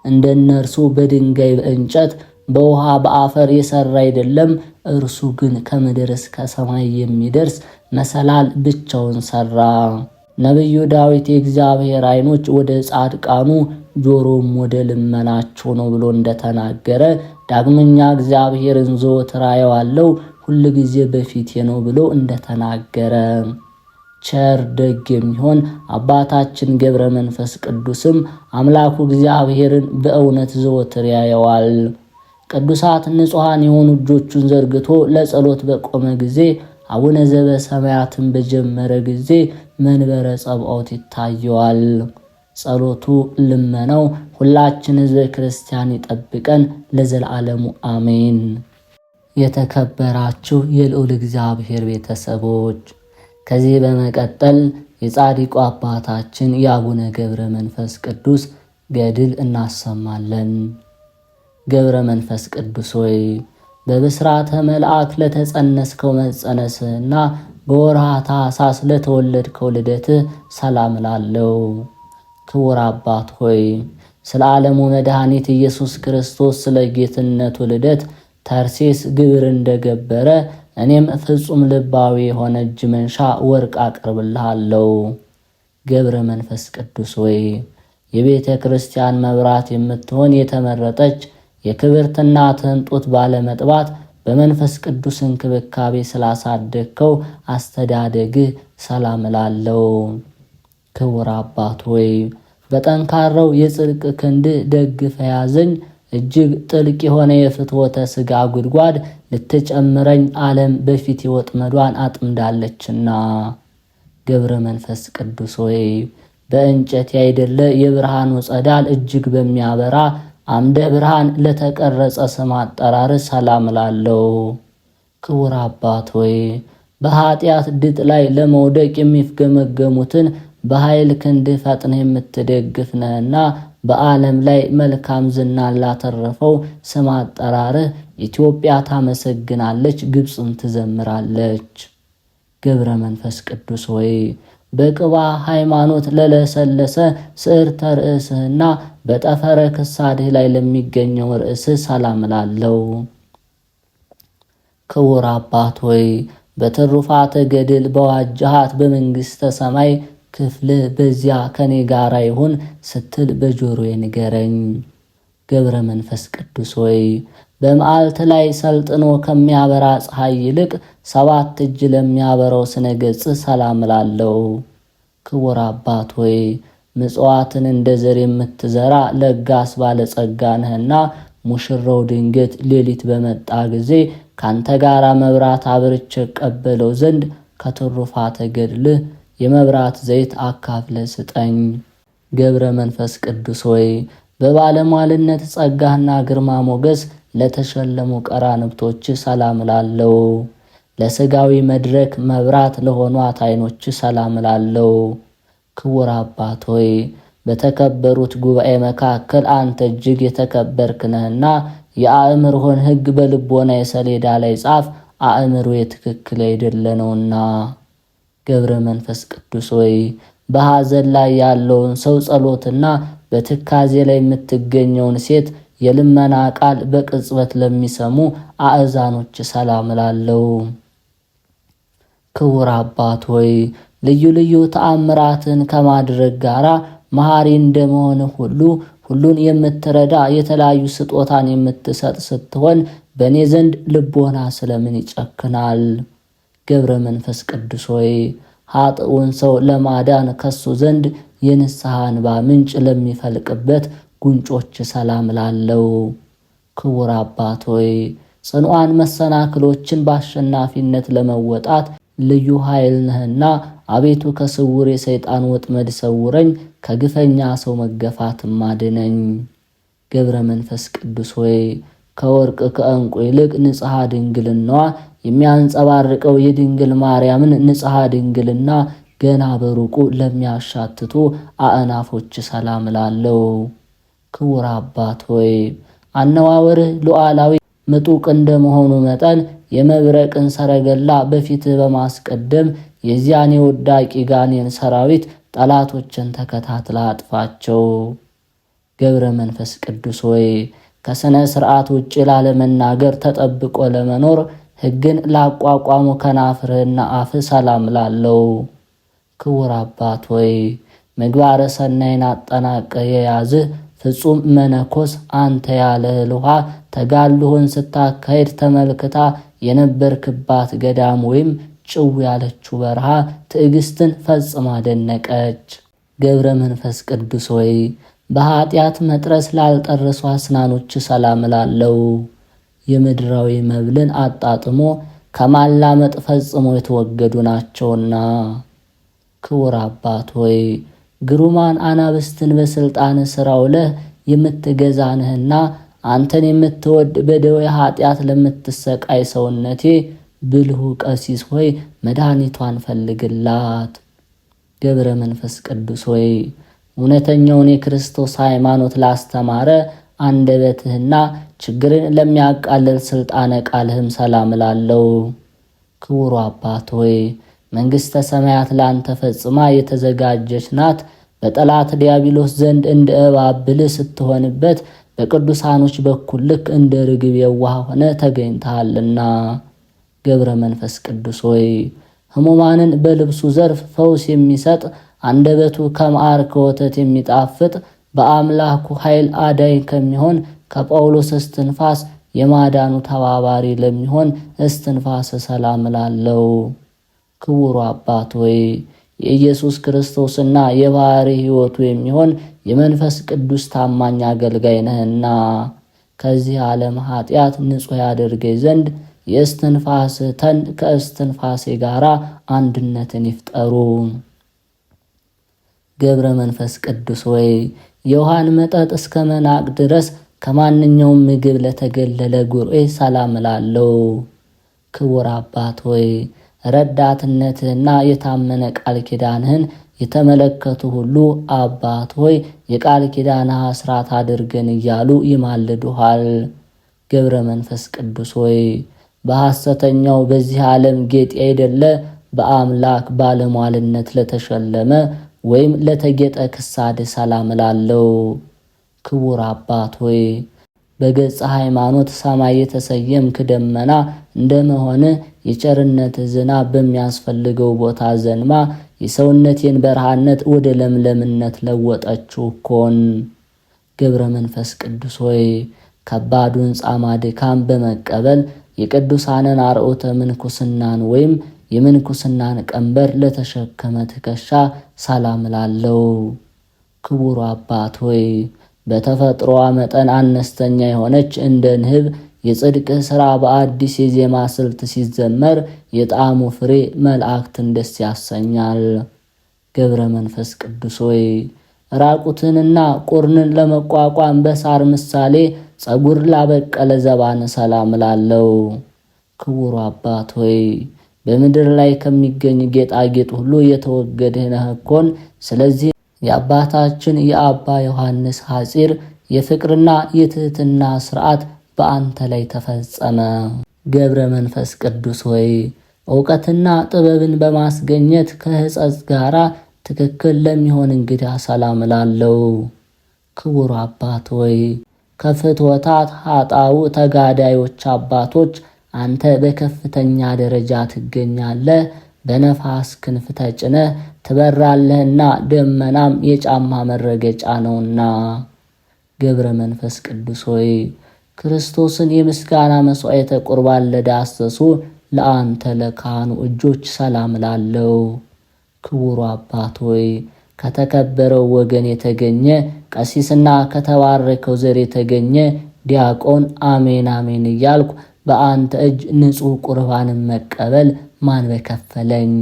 እንደነርሱ በድንጋይ በእንጨት በውሃ በአፈር የሰራ አይደለም። እርሱ ግን ከምድር እስከ ሰማይ የሚደርስ መሰላል ብቻውን ሰራ። ነቢዩ ዳዊት የእግዚአብሔር ዓይኖች ወደ ጻድቃኑ ጆሮም ወደ ልመናቸው ነው ብሎ እንደተናገረ፣ ዳግመኛ እግዚአብሔርን ዘወትር አየዋለሁ ሁል ጊዜ በፊቴ ነው ብሎ እንደተናገረ፣ ቸር ደግ የሚሆን አባታችን ገብረ መንፈስ ቅዱስም አምላኩ እግዚአብሔርን በእውነት ዘወትር ያየዋል። ቅዱሳት ንጹሐን የሆኑ እጆቹን ዘርግቶ ለጸሎት በቆመ ጊዜ አቡነ ዘበሰማያትን በጀመረ ጊዜ መንበረ ጸባዖት ይታየዋል። ጸሎቱ ልመናው ሁላችን ሕዝበ ክርስቲያን ይጠብቀን ለዘላለሙ አሜን። የተከበራችሁ የልዑል እግዚአብሔር ቤተሰቦች፣ ከዚህ በመቀጠል የጻድቁ አባታችን የአቡነ ገብረ መንፈስ ቅዱስ ገድል እናሰማለን። ገብረ መንፈስ ቅዱስ ሆይ በብስራተ መልአክ ለተጸነስከው መጸነስህና በወርሃ ታኅሳስ ለተወለድከው ልደትህ ሰላም እላለሁ። ክቡር አባት ሆይ ስለ ዓለሙ መድኃኒት ኢየሱስ ክርስቶስ ስለ ጌትነቱ ልደት ተርሴስ ግብር እንደገበረ እኔም ፍጹም ልባዊ የሆነ እጅ መንሻ ወርቅ አቅርብልሃለሁ። ገብረ መንፈስ ቅዱስ ሆይ የቤተ ክርስቲያን መብራት የምትሆን የተመረጠች የክብርት እናትህን ጡት ባለመጥባት በመንፈስ ቅዱስ እንክብካቤ ስላሳደግከው አስተዳደግህ ሰላም እላለሁ። ክቡር አባት ሆይ በጠንካራው የጽድቅ ክንድ ደግፈ ያዘኝ። እጅግ ጥልቅ የሆነ የፍትወተ ሥጋ ጉድጓድ ልትጨምረኝ ዓለም በፊት ወጥመዷን አጥምዳለችና። ገብረ መንፈስ ቅዱስ ሆይ በእንጨት ያይደለ የብርሃኑ ጸዳል እጅግ በሚያበራ አምደ ብርሃን ለተቀረጸ ስም አጠራር ሰላም እላለሁ። ክቡር አባት ሆይ በኃጢአት ድጥ ላይ ለመውደቅ የሚፍገመገሙትን በኃይል ክንድህ ፈጥነ የምትደግፍ ነህና በዓለም ላይ መልካም ዝና ላተረፈው ስም አጠራርህ ኢትዮጵያ ታመሰግናለች፣ ግብፅም ትዘምራለች። ገብረ መንፈስ ቅዱስ ሆይ በቅባ ሃይማኖት ለለሰለሰ ስዕርተ ርእስህና በጠፈረ ክሳድህ ላይ ለሚገኘው ርእስህ ሰላም እላለሁ። ክቡር አባት ሆይ በትሩፋተ ገድል በዋጃሃት በመንግሥተ ሰማይ ክፍልህ በዚያ ከኔ ጋር ይሁን ስትል በጆሮዬ ንገረኝ። ገብረ መንፈስ ቅዱስ ሆይ በመዓልት ላይ ሰልጥኖ ከሚያበራ ፀሐይ ይልቅ 7 እጅ ለሚያበራው ስነ ገጽ ሰላም እላለሁ። ክቡር አባት ሆይ ምጽዋትን እንደ ዘር የምትዘራ ለጋስ ባለጸጋ ነህና ሙሽራው ድንገት ሌሊት በመጣ ጊዜ ካንተ ጋር መብራት አብርቼ ቀበለው ዘንድ ከትሩፋተ ገድልህ የመብራት ዘይት አካፍለ ስጠኝ። ገብረ መንፈስ ቅዱስ ሆይ በባለሟልነት ጸጋህና ግርማ ሞገስ ለተሸለሙ ቀራንብቶች ሰላም እላለሁ። ለሥጋዊ መድረክ መብራት ለሆኗት ዓይኖች ሰላም እላለሁ። ክቡር አባት ሆይ በተከበሩት ጉባኤ መካከል አንተ እጅግ የተከበርክ ነህና የአእምሮህን ሕግ በልቦና የሰሌዳ ላይ ጻፍ፣ አእምሮ የትክክል አይደለ ነውና። ገብረ መንፈስ ቅዱስ ሆይ በሐዘን ላይ ያለውን ሰው ጸሎትና በትካዜ ላይ የምትገኘውን ሴት የልመና ቃል በቅጽበት ለሚሰሙ አእዛኖች ሰላም እላለሁ። ክቡር አባት ሆይ ልዩ ልዩ ተአምራትን ከማድረግ ጋራ መሐሪ እንደመሆን ሁሉ ሁሉን የምትረዳ የተለያዩ ስጦታን የምትሰጥ ስትሆን በእኔ ዘንድ ልቦና ስለምን ይጨክናል? ገብረ መንፈስ ቅዱስ ሆይ ኃጥኡን ሰው ለማዳን ከሱ ዘንድ የንስሐ እንባ ምንጭ ለሚፈልቅበት ጉንጮች ሰላም ላለው። ክቡር አባት ሆይ ጽኑዓን መሰናክሎችን በአሸናፊነት ለመወጣት ልዩ ኃይል ነህና አቤቱ ከስውር የሰይጣን ወጥመድ ሰውረኝ፣ ከግፈኛ ሰው መገፋትም አድነኝ። ገብረ መንፈስ ቅዱስ ሆይ ከወርቅ ከዕንቁ ይልቅ ንጽሐ ድንግልናዋ የሚያንጸባርቀው የድንግል ማርያምን ንጽሐ ድንግልና ገና በሩቁ ለሚያሻትቱ አእናፎች ሰላም ላለው። ክቡር አባት ሆይ አነዋወርህ ሉዓላዊ ምጡቅ እንደመሆኑ መጠን የመብረቅን ሰረገላ በፊትህ በማስቀደም የዚያን የውዳቂ ጋኔን ሰራዊት ጠላቶችን ተከታትላ አጥፋቸው። ገብረ መንፈስ ቅዱስ ሆይ ከሥነ ሥርዓት ውጭ ላለመናገር ተጠብቆ ለመኖር ሕግን ላቋቋሙ ከናፍርህና አፍህ ሰላም ላለው። ክቡር አባት ሆይ ምግባረ ሰናይን አጠናቀህ የያዝህ ፍጹም መነኮስ አንተ ያለህል ውሃ ተጋድሎህን ስታካሄድ ተመልክታ የነበርክባት ገዳም ወይም ጭው ያለችው በረሃ ትዕግስትን ፈጽማ ደነቀች። ገብረ መንፈስ ቅዱስ ሆይ በኃጢአት መጥረስ ላልጠረሱ አስናኖች ሰላም ላለው። የምድራዊ መብልን አጣጥሞ ከማላመጥ ፈጽሞ የተወገዱ ናቸውና። ክቡር አባት ሆይ ግሩማን አናብስትን በሥልጣን ሥራ ውለህ የምትገዛንህና አንተን የምትወድ በደዌ ኃጢአት ለምትሰቃይ ሰውነቴ ብልሁ ቀሲስ ሆይ መድኃኒቷን ፈልግላት። ገብረ መንፈስ ቅዱስ ሆይ እውነተኛውን የክርስቶስ ሃይማኖት ላስተማረ አንደበትህና ችግርን ለሚያቃልል ሥልጣነ ቃልህም ሰላም ላለው። ክቡሩ አባት ሆይ መንግሥተ ሰማያት ላንተ ፈጽማ የተዘጋጀች ናት። በጠላት ዲያብሎስ ዘንድ እንደ እባብ ብልህ ስትሆንበት በቅዱሳኖች በኩል ልክ እንደ ርግብ የዋህ ሆነ ተገኝተሃልና። ገብረ መንፈስ ቅዱስ ሆይ ሕሙማንን በልብሱ ዘርፍ ፈውስ የሚሰጥ አንደበቱ ከማር ከወተት የሚጣፍጥ በአምላኩ ኃይል አዳኝ ከሚሆን ከጳውሎስ እስትንፋስ የማዳኑ ተባባሪ ለሚሆን እስትንፋስ ሰላም ላለው። ክቡሩ አባት ሆይ የኢየሱስ ክርስቶስና የባሕሪ ሕይወቱ የሚሆን የመንፈስ ቅዱስ ታማኝ አገልጋይ ነህና ከዚህ ዓለም ኃጢአት ንጹሕ ያደርገኝ ዘንድ የእስትንፋስህ ተን ከእስትንፋሴ ጋር አንድነትን ይፍጠሩ። ገብረ መንፈስ ቅዱስ ሆይ የውሃን መጠጥ እስከ መናቅ ድረስ ከማንኛውም ምግብ ለተገለለ ጉርኤ ሰላም ላለው። ክቡር አባት ሆይ ረዳትነትህና የታመነ ቃል ኪዳንህን የተመለከቱ ሁሉ አባት ሆይ የቃል ኪዳንህ አስራት አድርገን እያሉ ይማልዱሃል። ገብረ መንፈስ ቅዱስ ሆይ በሐሰተኛው በዚህ ዓለም ጌጥ አይደለ በአምላክ ባለሟልነት ለተሸለመ ወይም ለተጌጠ ክሳድ ሰላም ላለው። ክቡር አባት ሆይ በገጸ ሃይማኖት ሰማይ የተሰየምክ ደመና እንደመሆነ የቸርነት ዝናብ በሚያስፈልገው ቦታ ዘንማ የሰውነቴን በረሃነት ወደ ለምለምነት ለወጠችው እኮን። ገብረ መንፈስ ቅዱስ ሆይ ከባዱን ጻማ ድካም በመቀበል የቅዱሳንን አርዑተ ምንኩስናን ወይም የምንኩስናን ቀንበር ለተሸከመ ትከሻ ሰላም ላለው። ክቡር አባት ሆይ በተፈጥሮዋ መጠን አነስተኛ የሆነች እንደ ንህብ የጽድቅህ ሥራ በአዲስ የዜማ ስልት ሲዘመር የጣዕሙ ፍሬ መላእክትን ደስ ያሰኛል። ገብረ መንፈስ ቅዱስ ሆይ ራቁትንና ቁርንን ለመቋቋም በሳር ምሳሌ ጸጉር ላበቀለ ዘባን ሰላም ላለው። ክቡር አባት ሆይ በምድር ላይ ከሚገኝ ጌጣጌጥ ሁሉ የተወገድህ ነህ እኮን። ስለዚህ የአባታችን የአባ ዮሐንስ ሐጺር የፍቅርና የትህትና ሥርዓት በአንተ ላይ ተፈጸመ። ገብረ መንፈስ ቅዱስ ሆይ ዕውቀትና ጥበብን በማስገኘት ከሕጸጽ ጋራ ትክክል ለሚሆን እንግዳ ሰላም ላለው። ክቡር አባት ሆይ ከፍትወታት ኃጣው ተጋዳዮች አባቶች አንተ በከፍተኛ ደረጃ ትገኛለህ። በነፋስ ክንፍ ተጭነህ ትበራለህና ደመናም የጫማ መረገጫ ነውና። ገብረ መንፈስ ቅዱስ ሆይ ክርስቶስን የምስጋና መሥዋዕተ ቁርባን ለዳሰሱ ለአንተ ለካህኑ እጆች ሰላም ላለው። ክቡር አባት ሆይ ከተከበረው ወገን የተገኘ ቀሲስና ከተባረከው ዘር የተገኘ ዲያቆን አሜን አሜን እያልኩ በአንተ እጅ ንጹሕ ቁርባንን መቀበል ማን በከፈለኝ?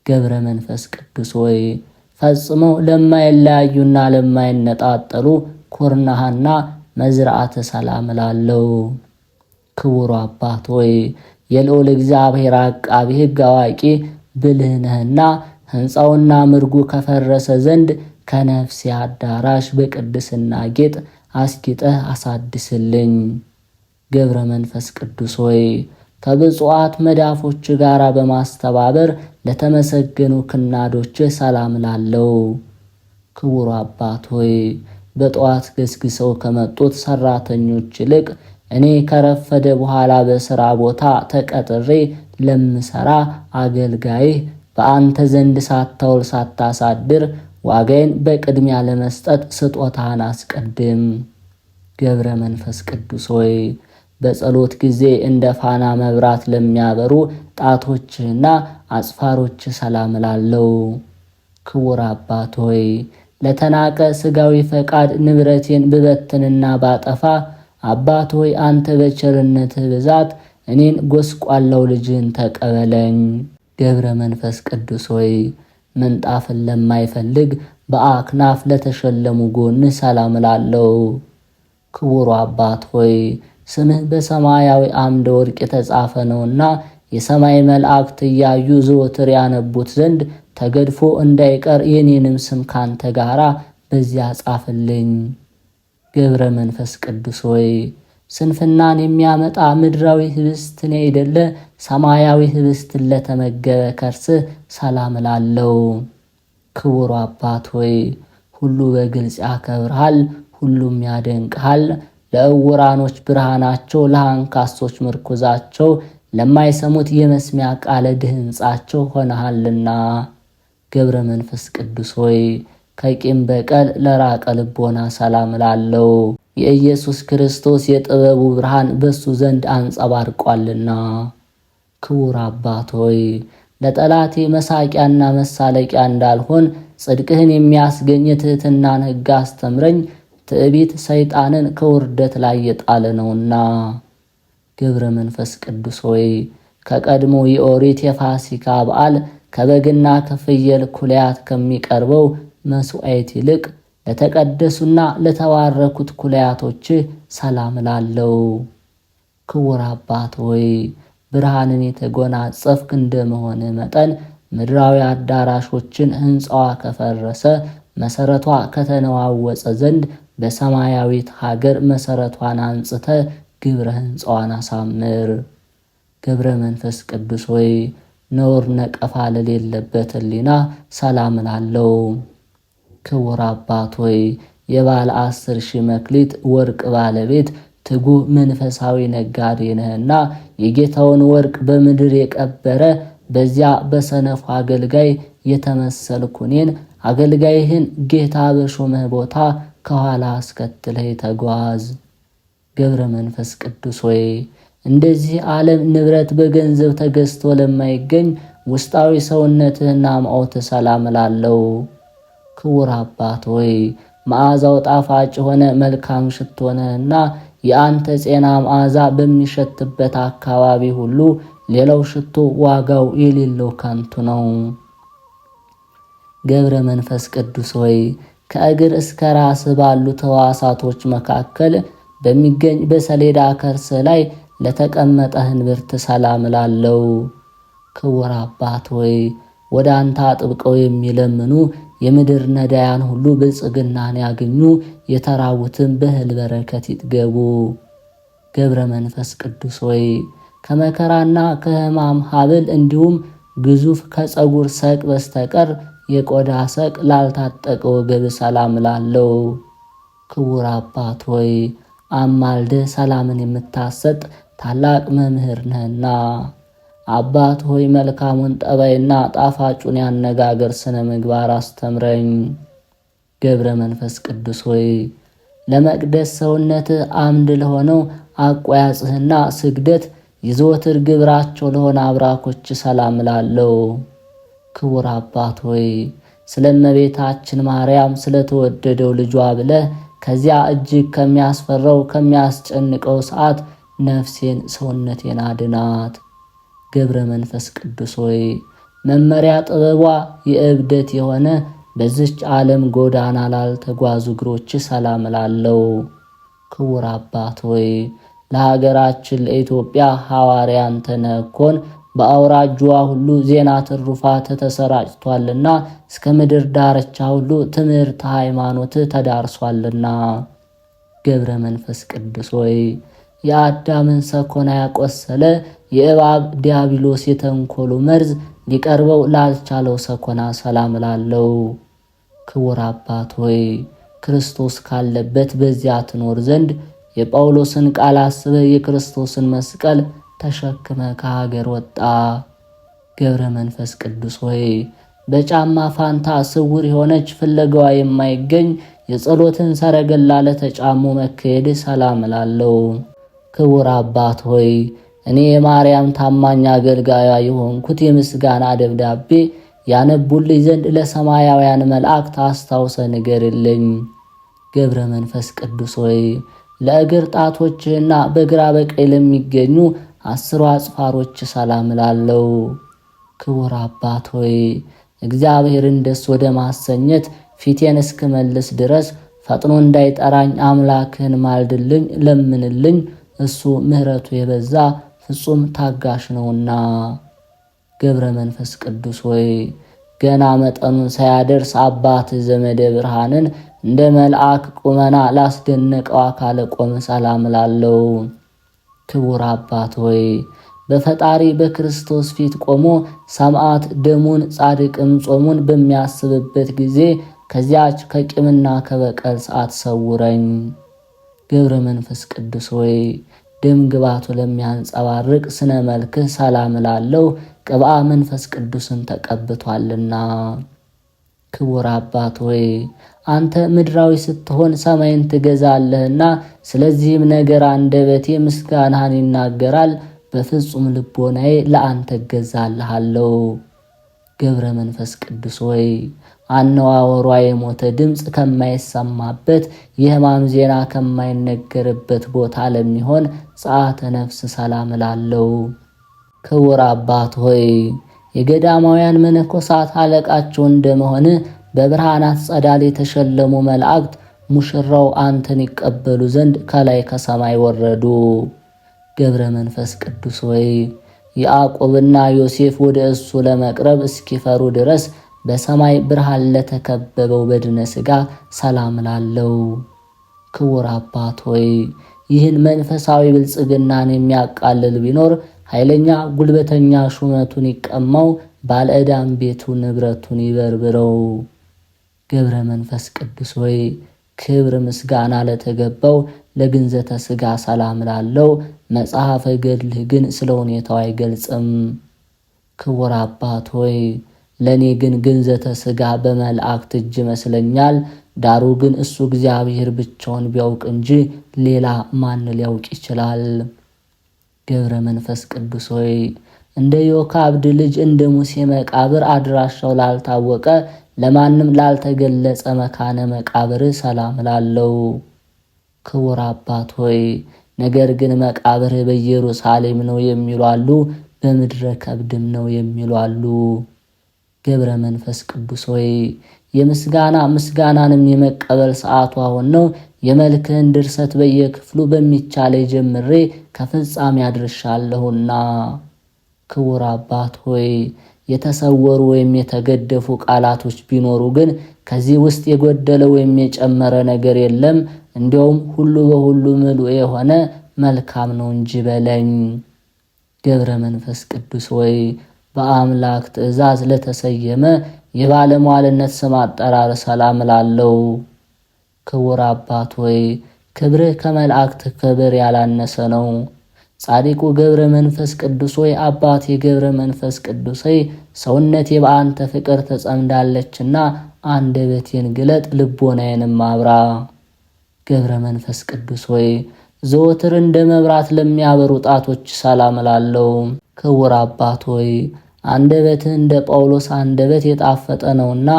ገብረ መንፈስ ቅዱስ ሆይ ፈጽመው ለማይለያዩና ለማይነጣጠሉ ኩርናህና መዝራዕተ ሰላም እላለሁ። ክቡር አባት ሆይ የልዑል እግዚአብሔር ዓቃቤ ሕግ አዋቂ ብልህ ነህና ሕንፃውና ምርጉ ከፈረሰ ዘንድ ከነፍሴ አዳራሽ በቅድስና ጌጥ አስጊጠህ አሳድስልኝ። ገብረ መንፈስ ቅዱስ ሆይ ከብፁዓት መዳፎች ጋር በማስተባበር ለተመሰገኑ ክናዶች ሰላም ላለው። ክቡር አባት ሆይ በጠዋት ገስግሰው ከመጡት ሰራተኞች ይልቅ እኔ ከረፈደ በኋላ በሥራ ቦታ ተቀጥሬ ለምሰራ አገልጋይህ በአንተ ዘንድ ሳታውል ሳታሳድር ዋጋዬን በቅድሚያ ለመስጠት ስጦታህን አስቀድም። ገብረ መንፈስ ቅዱስ ሆይ በጸሎት ጊዜ እንደ ፋና መብራት ለሚያበሩ ጣቶችህና አጽፋሮች ሰላም እላለሁ። ክቡር አባት ሆይ ለተናቀ ሥጋዊ ፈቃድ ንብረቴን ብበትንና ባጠፋ አባት ሆይ አንተ በቸርነትህ ብዛት እኔን ጎስቋላው ልጅህን ተቀበለኝ። ገብረ መንፈስ ቅዱስ ሆይ ምንጣፍን ለማይፈልግ በአክናፍ ለተሸለሙ ጎንህ ሰላም እላለሁ። ክቡር አባት ሆይ ስምህ በሰማያዊ አምደ ወርቅ የተጻፈ ነውና የሰማይ መላእክት እያዩ ዘወትር ያነቡት ዘንድ ተገድፎ እንዳይቀር የኔንም ስም ካንተ ጋራ በዚያ ጻፍልኝ። ገብረ መንፈስ ቅዱስ ሆይ ስንፍናን የሚያመጣ ምድራዊ ህብስትን አይደለ ሰማያዊ ህብስትን ለተመገበ ከርስህ ሰላም እላለሁ። ክቡር አባት ሆይ ሁሉ በግልጽ ያከብርሃል፣ ሁሉም ያደንቅሃል። ለዕውራኖች ብርሃናቸው፣ ለአንካሶች ምርኩዛቸው፣ ለማይሰሙት የመስሚያ ቃለ ድህንጻቸው ሆነሃልና። ገብረ መንፈስ ቅዱስ ሆይ ከቂም በቀል ለራቀ ልቦና ሰላም እላለሁ። የኢየሱስ ክርስቶስ የጥበቡ ብርሃን በሱ ዘንድ አንጸባርቋልና። ክቡር አባት ሆይ ለጠላቴ መሳቂያና መሳለቂያ እንዳልሆን ጽድቅህን የሚያስገኝ ትሕትናን ሕግ አስተምረኝ። ትዕቢት ሰይጣንን ከውርደት ላይ የጣለ ነውና። ገብረ መንፈስ ቅዱስ ሆይ ከቀድሞ የኦሪት የፋሲካ በዓል ከበግና ከፍየል ኩልያት ከሚቀርበው መስዋዕት ይልቅ ለተቀደሱና ለተባረኩት ኩልያቶችህ ሰላም እላለሁ። ክቡር አባት ሆይ ብርሃንን የተጎናጸፍክ እንደመሆን መጠን ምድራዊ አዳራሾችን ሕንፃዋ ከፈረሰ መሰረቷ ከተነዋወጸ ዘንድ በሰማያዊት ሀገር መሰረቷን አንጽተ ግብረ ሕንፃዋን አሳምር። ገብረ መንፈስ ቅዱስ ሆይ ነውር ነቀፋ ለሌለበት ሕሊና ሰላም እላለሁ። ክቡር አባት ሆይ የባለ 10,000 መክሊት ወርቅ ባለቤት ትጉህ መንፈሳዊ ነጋዴ ነህና የጌታውን ወርቅ በምድር የቀበረ በዚያ በሰነፉ አገልጋይ የተመሰልኩ እኔን አገልጋይህን ጌታ በሾመህ ቦታ ከኋላ አስከትለህ ተጓዝ። ገብረ መንፈስ ቅዱስ ሆይ እንደዚህ ዓለም ንብረት በገንዘብ ተገዝቶ ለማይገኝ ውስጣዊ ሰውነትህና ማዖትህ ሰላም እላለሁ። ክቡር አባት ሆይ መዓዛው ጣፋጭ ሆነ መልካም ሽቶ ነህና የአንተ ጤና መዓዛ በሚሸትበት አካባቢ ሁሉ ሌላው ሽቶ ዋጋው የሌለው ከንቱ ነው። ገብረ መንፈስ ቅዱስ ሆይ ከእግር እስከ ራስህ ባሉ ተዋሳቶች መካከል በሚገኝ በሰሌዳ ከርስህ ላይ ለተቀመጠ እንብርት ሰላም እላለሁ። ክቡር አባት ሆይ ወደ አንተ አጥብቀው የሚለምኑ የምድር ነዳያን ሁሉ ብልጽግናን ያገኙ፣ የተራቡትን በእህል በረከት ይጥገቡ። ገብረ መንፈስ ቅዱስ ሆይ ከመከራና ከሕማም ሀብል እንዲሁም ግዙፍ ከፀጉር ሰቅ በስተቀር የቆዳ ሰቅ ላልታጠቀ ወገብ ሰላም እላለሁ። ክቡር አባት ሆይ አማልደህ ሰላምን የምታሰጥ ታላቅ መምህር ነህና አባት ሆይ መልካሙን ጠባይና ጣፋጩን ያነጋገር ስነ ምግባር አስተምረኝ። ገብረ መንፈስ ቅዱስ ሆይ ለመቅደስ ሰውነትህ አምድ ለሆነው አቋያጽህና ስግደት የዘወትር ግብራቸው ለሆነ አብራኮች ሰላም እላለሁ። ክቡር አባት ሆይ ስለ እመቤታችን ማርያም ስለተወደደው ልጇ ብለህ ከዚያ እጅግ ከሚያስፈራው ከሚያስጨንቀው ሰዓት ነፍሴን ሰውነቴን አድናት። ገብረ መንፈስ ቅዱስ ሆይ መመሪያ ጥበቧ የእብደት የሆነ በዚች ዓለም ጎዳና ላልተጓዙ እግሮች ሰላም እላለሁ። ክቡር አባት ሆይ ለሀገራችን ለኢትዮጵያ ሐዋርያ አንተ ነህ እኮን በአውራጇ ሁሉ ዜና ትሩፋት ተሰራጭቷልና እስከ ምድር ዳርቻ ሁሉ ትምህርት ሃይማኖት ተዳርሷልና። ገብረ መንፈስ ቅዱስ ሆይ የአዳምን ሰኮና ያቆሰለ የእባብ ዲያብሎስ የተንኮሉ መርዝ ሊቀርበው ላልቻለው ሰኮና ሰላም እላለሁ። ክቡር አባት ሆይ ክርስቶስ ካለበት በዚያ ትኖር ዘንድ የጳውሎስን ቃል አስበህ የክርስቶስን መስቀል ተሸክመ ከሀገር ወጣ። ገብረ መንፈስ ቅዱስ ሆይ በጫማ ፋንታ ስውር የሆነች ፍለጋዋ የማይገኝ የጸሎትን ሰረገላ ለተጫሙ መካሄድ ሰላም እላለሁ። ክቡር አባት ሆይ እኔ የማርያም ታማኝ አገልጋያ የሆንኩት የምስጋና ደብዳቤ ያነቡልኝ ዘንድ ለሰማያውያን መላእክት አስታውሰ ንገርልኝ። ገብረ መንፈስ ቅዱስ ሆይ ለእግር ጣቶችህና በግራ በቀኝ ለሚገኙ 10 አጽፋሮች ሰላም እላለሁ። ክቡር አባት ሆይ እግዚአብሔርን ደስ ወደ ማሰኘት ፊቴን እስክመልስ ድረስ ፈጥኖ እንዳይጠራኝ አምላክህን ማልድልኝ፣ ለምንልኝ። እሱ ምሕረቱ የበዛ ፍጹም ታጋሽ ነውና። ገብረ መንፈስ ቅዱስ ሆይ ገና መጠኑን ሳያደርስ አባት ዘመደ ብርሃንን እንደ መልአክ ቁመና ላስደነቀው አካለ ቆመ ሰላም እላለሁ። ክቡር አባት ሆይ በፈጣሪ በክርስቶስ ፊት ቆሞ ሰማዕት ደሙን ጻድቅም ጾሙን በሚያስብበት ጊዜ ከዚያች ከቂምና ከበቀል ሰዓት ሰውረኝ። ገብረ መንፈስ ቅዱስ ሆይ ደም ግባቱ ለሚያንጸባርቅ ስነ መልክህ ሰላም እላለሁ። ቅብአ መንፈስ ቅዱስን ተቀብቷልና። ክቡር አባት ሆይ አንተ ምድራዊ ስትሆን ሰማይን ትገዛለህና ስለዚህም ነገር አንደበቴ ምስጋናህን ይናገራል። በፍጹም ልቦናዬ ለአንተ እገዛልሃለሁ። ገብረ መንፈስ ቅዱስ ሆይ አነዋወሯ የሞተ ድምፅ ከማይሰማበት የሕማም ዜና ከማይነገርበት ቦታ ለሚሆን ጸአተ ነፍስ ሰላም እላለሁ። ክቡር አባት ሆይ የገዳማውያን መነኮሳት አለቃቸው እንደመሆን በብርሃናት ጸዳል የተሸለሙ መላእክት ሙሽራው አንተን ይቀበሉ ዘንድ ከላይ ከሰማይ ወረዱ። ገብረ መንፈስ ቅዱስ ሆይ ያዕቆብና ዮሴፍ ወደ እሱ ለመቅረብ እስኪፈሩ ድረስ በሰማይ ብርሃን ለተከበበው በድነ ሥጋ ሰላም እላለሁ። ክቡር አባት ሆይ ይህን መንፈሳዊ ብልጽግናን የሚያቃልል ቢኖር ኃይለኛ ጉልበተኛ ሹመቱን ይቀማው፣ ባለዕዳም ቤቱ ንብረቱን ይበርብረው። ገብረ መንፈስ ቅዱስ ሆይ ክብር ምስጋና ለተገባው ለግንዘተ ሥጋ ሰላም እላለሁ። መጽሐፈ ገድልህ ግን ስለ ሁኔታው አይገልጽም። ክቡር አባት ሆይ ለእኔ ግን ግንዘተ ሥጋ በመላእክት እጅ ይመስለኛል። ዳሩ ግን እሱ እግዚአብሔር ብቻውን ቢያውቅ እንጂ ሌላ ማን ሊያውቅ ይችላል? ገብረ መንፈስ ቅዱስ ሆይ እንደ ዮካብድ ልጅ እንደ ሙሴ መቃብር አድራሻው ላልታወቀ ለማንም ላልተገለጸ መካነ መቃብር ሰላም እላለሁ። ክቡር አባት ሆይ ነገር ግን መቃብር በኢየሩሳሌም ነው የሚሉ አሉ፣ በምድረ ከብድም ነው የሚሉ አሉ። ገብረ መንፈስ ቅዱስ ሆይ ምስጋናንም የመቀበል ሰዓቱ አሁን ነው። የመልክህን ድርሰት በየክፍሉ በሚቻለ ጀምሬ ከፍጻሜ አድርሻለሁና። ክቡር አባት ሆይ የተሰወሩ ወይም የተገደፉ ቃላቶች ቢኖሩ ግን ከዚህ ውስጥ የጎደለ ወይም የጨመረ ነገር የለም። እንዲያውም ሁሉ በሁሉ ምሉዕ የሆነ መልካም ነው እንጂ በለኝ። ገብረ መንፈስ ቅዱስ ሆይ በአምላክ ትእዛዝ ለተሰየመ የባለሟልነት ስም አጠራር ሰላም እላለሁ። ክቡር አባት ሆይ ክብርህ ከመላእክት ክብር ያላነሰ ነው። ጻድቁ ገብረ መንፈስ ቅዱስ ሆይ አባት የገብረ መንፈስ ቅዱስ ሆይ ሰውነቴ በአንተ ፍቅር ተጸምዳለችና አንደበቴን ግለጥ፣ ልቦናዬንም አብራ። ገብረ መንፈስ ቅዱስ ሆይ ዘወትር እንደ መብራት ለሚያበሩ ጣቶች ሰላም እላለሁ። ክቡር አባት ሆይ አንደበትህ እንደ ጳውሎስ አንደበት የጣፈጠ ነውና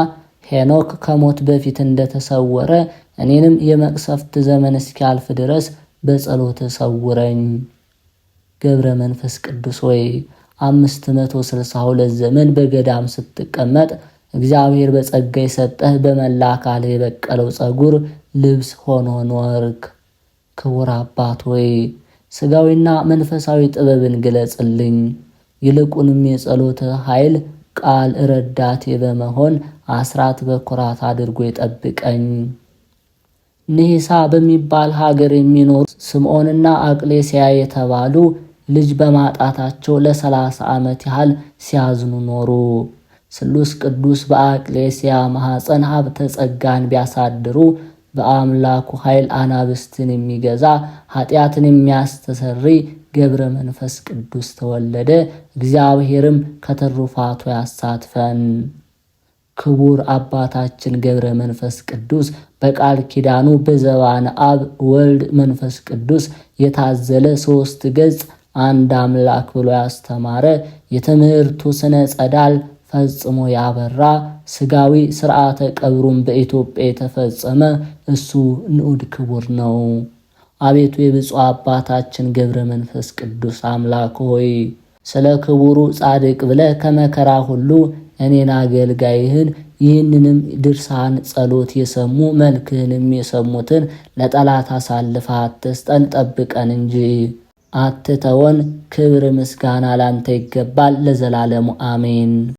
ሄኖክ ከሞት በፊት እንደተሰወረ እኔንም የመቅሰፍት ዘመን እስኪያልፍ ድረስ በጸሎት ሰውረኝ። ገብረ መንፈስ ቅዱስ ሆይ 562 ዘመን በገዳም ስትቀመጥ እግዚአብሔር በጸጋ የሰጠህ በመላ አካልህ የበቀለው ጸጉር ልብስ ሆኖ ኖርክ። ክቡር አባት ሆይ ሥጋዊና መንፈሳዊ ጥበብን ግለጽልኝ። ይልቁንም የጸሎት ኃይል ቃል ረዳቴ በመሆን አስራት በኩራት አድርጎ ይጠብቀኝ። ንሂሳ በሚባል ሀገር የሚኖሩ ስምዖንና አቅሌስያ የተባሉ ልጅ በማጣታቸው ለ30 ዓመት ያህል ሲያዝኑ ኖሩ። ስሉስ ቅዱስ በአቅሌስያ ማኅፀን ሀብተ ጸጋን ቢያሳድሩ በአምላኩ ኃይል አናብስትን የሚገዛ ኃጢአትን የሚያስተሰርይ ገብረ መንፈስ ቅዱስ ተወለደ። እግዚአብሔርም ከትሩፋቱ ያሳትፈን። ክቡር አባታችን ገብረ መንፈስ ቅዱስ በቃል ኪዳኑ በዘባነ አብ ወልድ መንፈስ ቅዱስ የታዘለ 3 ገጽ አንድ አምላክ ብሎ ያስተማረ የትምህርቱ ስነ ጸዳል ፈጽሞ ያበራ ሥጋዊ ሥርዓተ ቀብሩን በኢትዮጵያ የተፈጸመ እሱ ንዑድ ክቡር ነው። አቤቱ የብፁዕ አባታችን ገብረ መንፈስ ቅዱስ አምላክ ሆይ ስለ ክቡሩ ጻድቅ ብለህ ከመከራ ሁሉ እኔን አገልጋይህን ይህንንም ድርሳን ጸሎት የሰሙ መልክህንም የሰሙትን ለጠላት አሳልፈህ አትስጠን፣ ጠብቀን እንጂ አትተወን። ክብር ምስጋና ላንተ ይገባል ለዘላለሙ አሜን።